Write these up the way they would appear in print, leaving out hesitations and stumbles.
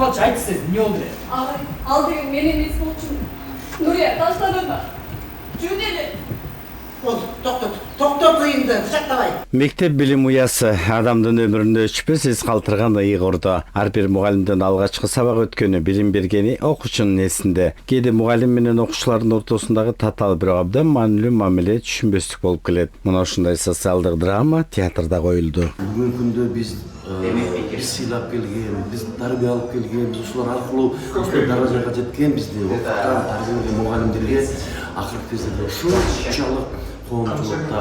болчу айтты сиз, эмне болду эле? Агай, ал деген мен эмес болчу. Нурия, таштадыңбы? Жөн эле. Токтот ыйынды, бычактабай. Мектеп билим уясы адамдын өмүрүндө өчпөсүз калтырган ыйгырды. Ар бир мугалимдин алгачкы сабак өткөнү, билим бергени окуучунун эсинде. Кээде мугалим менен окуучулардын ортосундагы татаал бирок абдан маанилүү мамиле түшүнбөстүк болуп келет. Мына ушундай социалдык драма театрда коюлду. Бүгүнкү күндө биз сыйлап келген, биз тарбия алып келген, биз ушулар аркылуу ушул даражага жеткен бизди окуткан, тарбиялеген мугалимдерге акыркы кездерде ушунчалык коомчулукта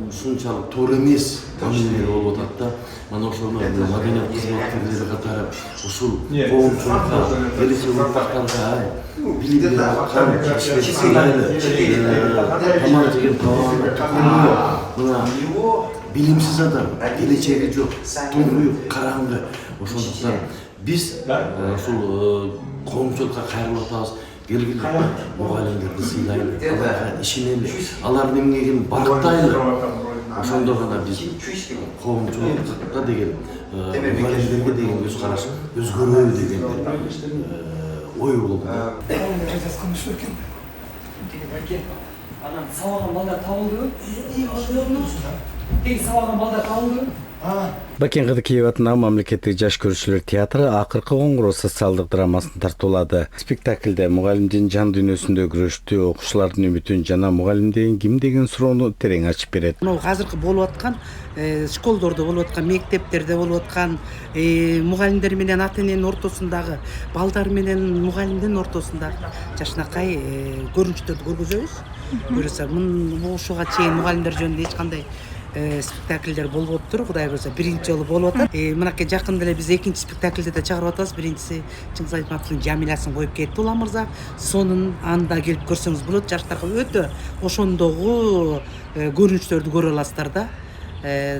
ушунчалык туура эмес мамиле болуп атат да. Мана ошону маданият кызматкерлери катары ушул коомчулукка, келечек урпактарга билим берип аткан кишилерди сыйлайлы, тамак жеген табагына мына билимсиз адам, келечеги жок, туңгуюк, караңгы. Ошондуктан биз ушул коомчулукка кайрылып атабыз. Келгиле мугалимдерди сыйлайлы, аларга ишенели, алардын эмгегин барктайлы. Ошондо гана биз коомчулукка деген, мугалимдерге деген көз караш өзгөрөбү деген ой болду. Жазган ушу экен. Байке, анан сабаган балдар табылдыбы? Теги сабаган балдар табылдыбы? Бакен Кыдыкеев атындагы мамлекеттик жаш көрүүчүлөр театры акыркы коңгуроо социалдык драмасын тартуулады. Спектакльде мугалимдин жан дүйнөсүндө күрөштү, окуучулардын үмүтүн жана мугалим деген ким деген суроону терең ачып берет. Азыркы болуп аткан школдордо болуп аткан, мектептерде болуп аткан мугалимдер менен ата эненин ортосундагы, балдар менен мугалимдин ортосундагы жакшынакай көрүнүштөрдү көргүзөбүз. Буюрса ушуга чейин мугалимдер жөнүндө эч кандай спектакльдер болбоптур. Кудай буюрса биринчи жолу болуп атат. Мынакей жакында эле биз экинчи спектакльди да чыгарып атабыз. Биринчиси Чыңгыз Айтматовдун Жамилясын коюп кетти Улам мырза. Сонун анда келип көрсөңүз болот. Жаштарга өтө ошондогу көрүнүштөрдү көрө аласыздар да.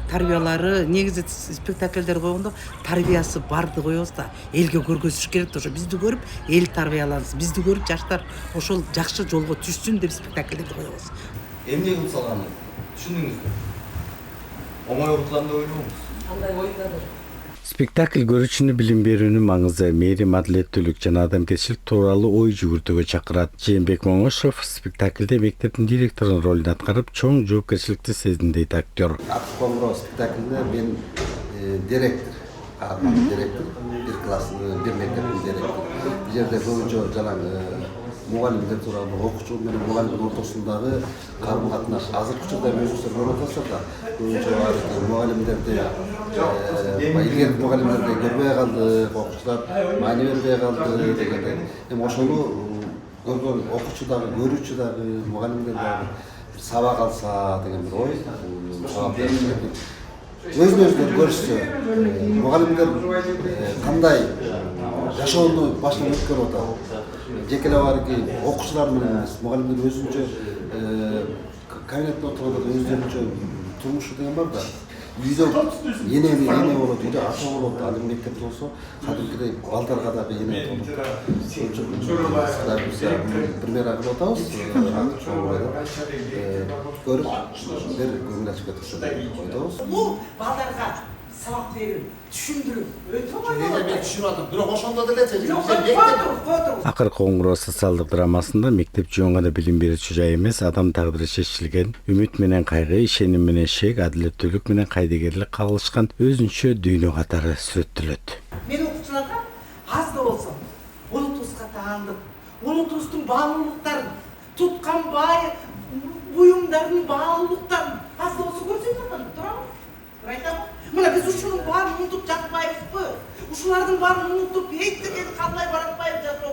Тарбиялары негизи спектакльдер койгондо тарбиясы барды коебуз да, элге көргөзүш керек да. Ошо бизди көрүп эл тарбиялансын, бизди көрүп жаштар ошол жакшы жолго түшсүн деп спектакльдерди коебуз. Эмне кылып салганын түшүндүңүзбү? Оңой окутулган деп ойлобуз. Андай оюндар. Спектакль көрүүчүнү билим берүүнүн маңызы, мээрим, адилеттүүлүк жана адамгерчилик тууралуу ой жүгүртүүгө чакырат. Жээнбек Моңошов спектакльде мектептин директорунун ролун аткарып, чоң жоопкерчиликти сездим дейт актер. Акыркы коңгуроо спектакльде мен директор, бир класстын, бир мектептин директору. Бул жерде көбүнчө жанагы мугалимдер тууралуу, окуучу менен мугалимдин ортосундагы карым катнаш азыркы учурда өзүңүздөр көрүп атасыздар да. Көбүнчө мугалимдерди илгерки мугалимдерди көрбөй калдык, окуучулар маани бербей калды дегенде, эми ошону көргөн окуучу дагы, көрүүчү дагы, мугалимдер дагы сабак алса деген бир ой. Өзүн өзүнө көрүшсө, мугалимдер кандай жашоону башынан өткөрүп атат. Жеке эле барки окуучулар менен эмес, мугалимдер өзүнчө кабинетте отурганда өздөрүнчө турмушу деген бар да. Үйдө эне болот, үйдө ата болот, ал эми мектепте болсо кадимкидей балдарга дагы эне болот. Пример кылып атабыз. Көрүп, бир көңүл ачып кетсе деп ойдобуз. Бул балдарга сабак берүү, түшүндүрүү өтө оңой. Мен түшүнүп атам, бирок ошондо деле Акыркы коңгуроо социалдык драмасында мектеп жөн гана билим берүүчү жай эмес, адам тагдыры чечилген, үмүт менен кайгы, ишеним менен шек, адилеттүүлүк менен кайдыгерлик кагылышкан өзүнчө дүйнө катары сүрөттөлөт. Мен окуучуларга аз да болсо улутубузга таандык, улутубуздун баалуулуктарын, туткан буюмдардын баалуулуктарын аз да болсо көрсөтүп атам, туурабы? Айтам, мына биз ушунун баарын унутуп жатпайбызбы? Ушулардын баарын унутуп, эйт деген калмай баратпайбыз.